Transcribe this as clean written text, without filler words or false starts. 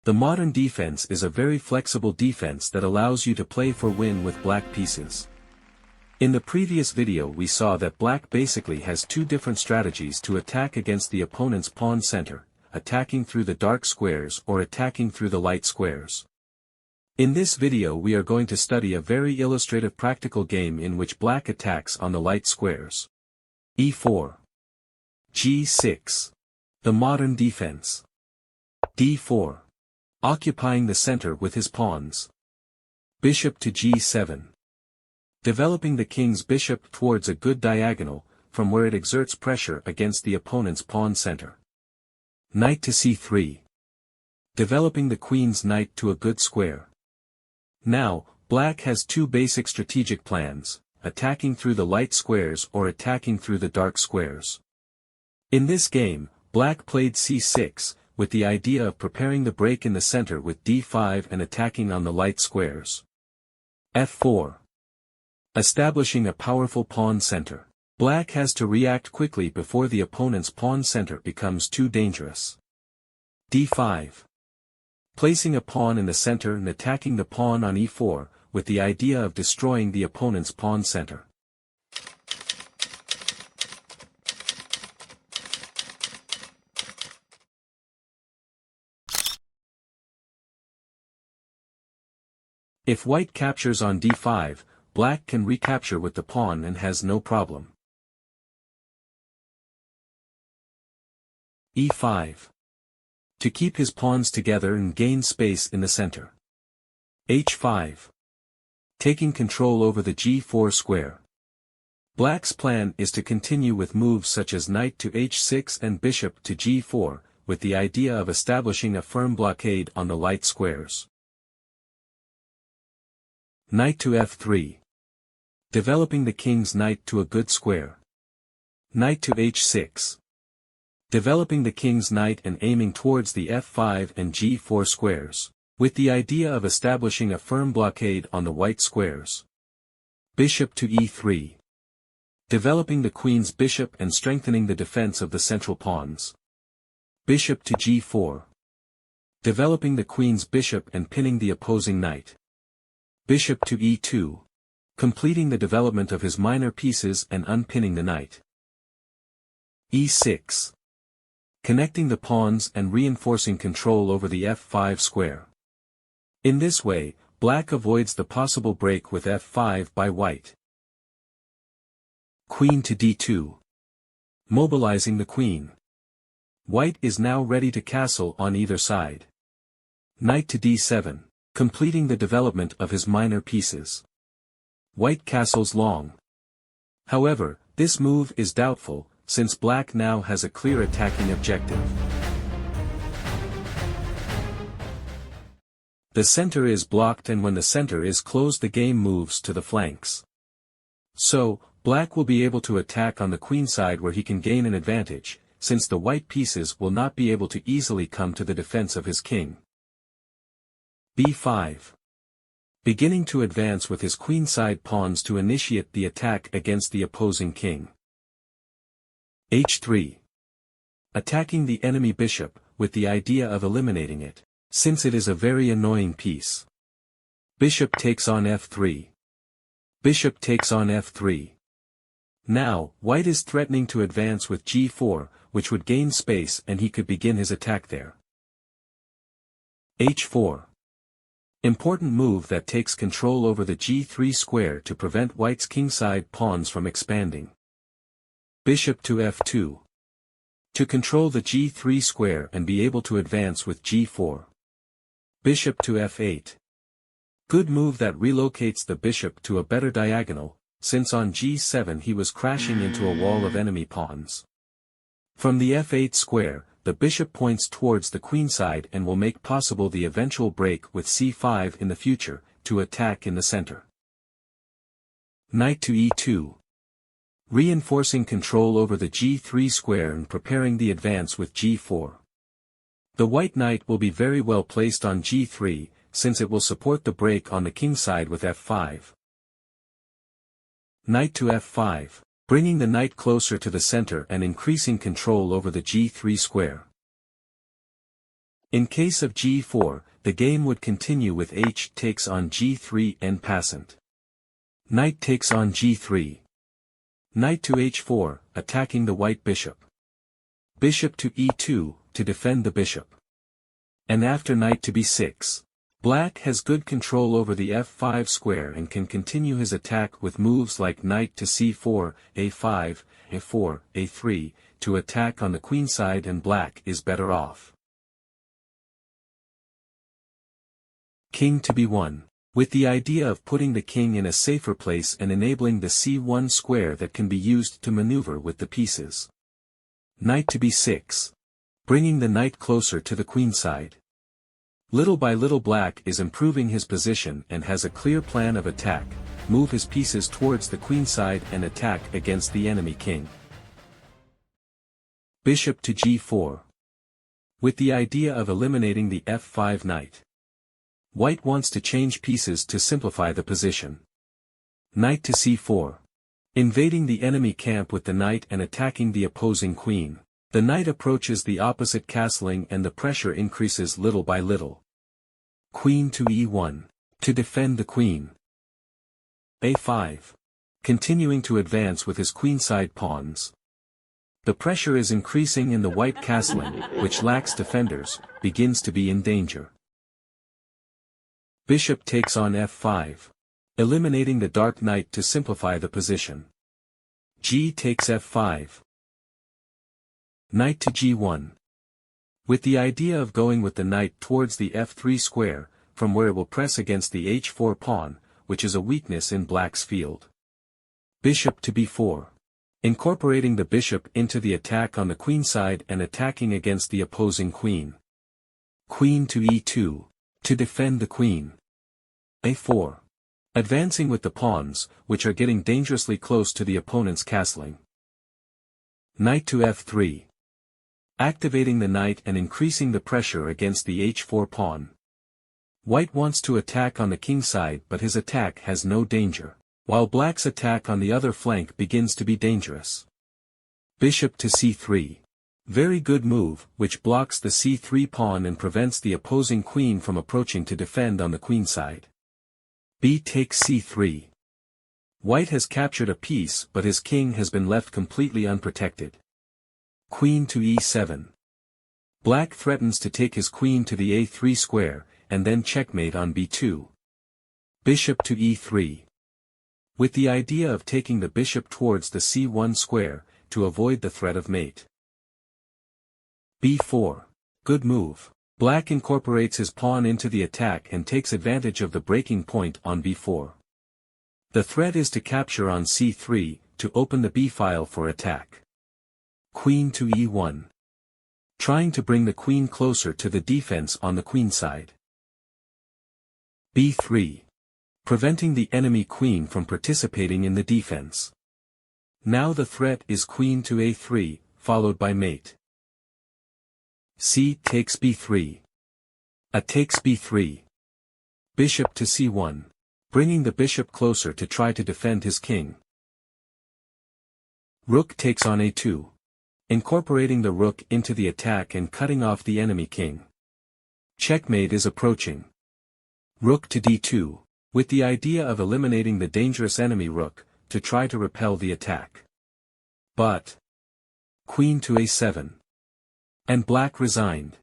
The modern defense is a very flexible defense that allows you to play for win with black pieces. In the previous video we saw that black basically has two different strategies to attack against the opponent's pawn center, attacking through the dark squares or attacking through the light squares. In this video we are going to study a very illustrative practical game in which black attacks on the light squares. e4. g6. The modern defense. d4. Occupying the center with his pawns. Bishop to g7. Developing the king's bishop towards a good diagonal, from where it exerts pressure against the opponent's pawn center. Knight to c3. Developing the queen's knight to a good square. Now, black has two basic strategic plans, attacking through the light squares or attacking through the dark squares. In this game, black played c6, with the idea of preparing the break in the center with d5 and attacking on the light squares. f4. Establishing a powerful pawn center. Black has to react quickly before the opponent's pawn center becomes too dangerous. d5. Placing a pawn in the center and attacking the pawn on e4, with the idea of destroying the opponent's pawn center. If white captures on d5, black can recapture with the pawn and has no problem. e5. To keep his pawns together and gain space in the center. h5. Taking control over the g4 square. Black's plan is to continue with moves such as knight to h6 and bishop to g4, with the idea of establishing a firm blockade on the light squares. Knight to f3. Developing the king's knight to a good square. Knight to h6. Developing the king's knight and aiming towards the f5 and g4 squares, with the idea of establishing a firm blockade on the white squares. Bishop to e3. Developing the queen's bishop and strengthening the defense of the central pawns. Bishop to g4. Developing the queen's bishop and pinning the opposing knight. Bishop to e2. Completing the development of his minor pieces and unpinning the knight. e6. Connecting the pawns and reinforcing control over the f5 square. In this way, black avoids the possible break with f5 by white. Queen to d2. Mobilizing the queen. White is now ready to castle on either side. Knight to d7. Completing the development of his minor pieces. White castles long. However, this move is doubtful, since black now has a clear attacking objective. The center is blocked, and when the center is closed the game moves to the flanks. So, black will be able to attack on the queenside where he can gain an advantage, since the white pieces will not be able to easily come to the defense of his king. b5. Beginning to advance with his queenside pawns to initiate the attack against the opposing king. h3. Attacking the enemy bishop, with the idea of eliminating it, since it is a very annoying piece. Bishop takes on f3. Bishop takes on f3. Now, white is threatening to advance with g4, which would gain space and he could begin his attack there. h4. Important move that takes control over the g3 square to prevent white's kingside pawns from expanding. Bishop to f2. To control the g3 square and be able to advance with g4. Bishop to f8. Good move that relocates the bishop to a better diagonal, since on g7 he was crashing into a wall of enemy pawns. From the f8 square, the bishop points towards the queenside and will make possible the eventual break with c5 in the future, to attack in the center. Knight to e2. Reinforcing control over the g3 square and preparing the advance with g4. The white knight will be very well placed on g3, since it will support the break on the kingside with f5. Knight to f5. Bringing the knight closer to the center and increasing control over the g3 square. In case of g4, the game would continue with h takes on g3 en passant. Knight takes on g3. Knight to h4, attacking the white bishop. Bishop to e2, to defend the bishop. And after knight to b6. Black has good control over the f5 square and can continue his attack with moves like knight to c4, a5, a4, a3, to attack on the queenside, and black is better off. King to b1. With the idea of putting the king in a safer place and enabling the c1 square that can be used to maneuver with the pieces. Knight to b6. Bringing the knight closer to the queenside. Little by little black is improving his position and has a clear plan of attack, move his pieces towards the queenside and attack against the enemy king. Bishop to g4. With the idea of eliminating the f5 knight. White wants to change pieces to simplify the position. Knight to c4. Invading the enemy camp with the knight and attacking the opposing queen. The knight approaches the opposite castling and the pressure increases little by little. Queen to e1. To defend the queen. a5. Continuing to advance with his queenside pawns. The pressure is increasing and the white castling, which lacks defenders, begins to be in danger. Bishop takes on f5. Eliminating the dark knight to simplify the position. G takes f5. Knight to g1. With the idea of going with the knight towards the f3 square, from where it will press against the h4 pawn, which is a weakness in black's field. Bishop to b4. Incorporating the bishop into the attack on the queenside and attacking against the opposing queen. Queen to e2. To defend the queen. a4. Advancing with the pawns, which are getting dangerously close to the opponent's castling. Knight to f3. Activating the knight and increasing the pressure against the h4 pawn. White wants to attack on the kingside, but his attack has no danger, while black's attack on the other flank begins to be dangerous. Bishop to c3. Very good move, which blocks the c3 pawn and prevents the opposing queen from approaching to defend on the queenside. B takes c3. White has captured a piece, but his king has been left completely unprotected. Queen to e7. Black threatens to take his queen to the a3 square, and then checkmate on b2. Bishop to e3. With the idea of taking the bishop towards the c1 square, to avoid the threat of mate. b4. Good move. Black incorporates his pawn into the attack and takes advantage of the breaking point on b4. The threat is to capture on c3, to open the b-file for attack. Queen to e1. Trying to bring the queen closer to the defense on the queenside. b3. Preventing the enemy queen from participating in the defense. Now the threat is queen to a3, followed by mate. C takes b3. A takes b3. Bishop to c1. Bringing the bishop closer to try to defend his king. Rook takes on a2. Incorporating the rook into the attack and cutting off the enemy king. Checkmate is approaching. Rook to d2. With the idea of eliminating the dangerous enemy rook, to try to repel the attack. But. Queen to a7. And black resigned.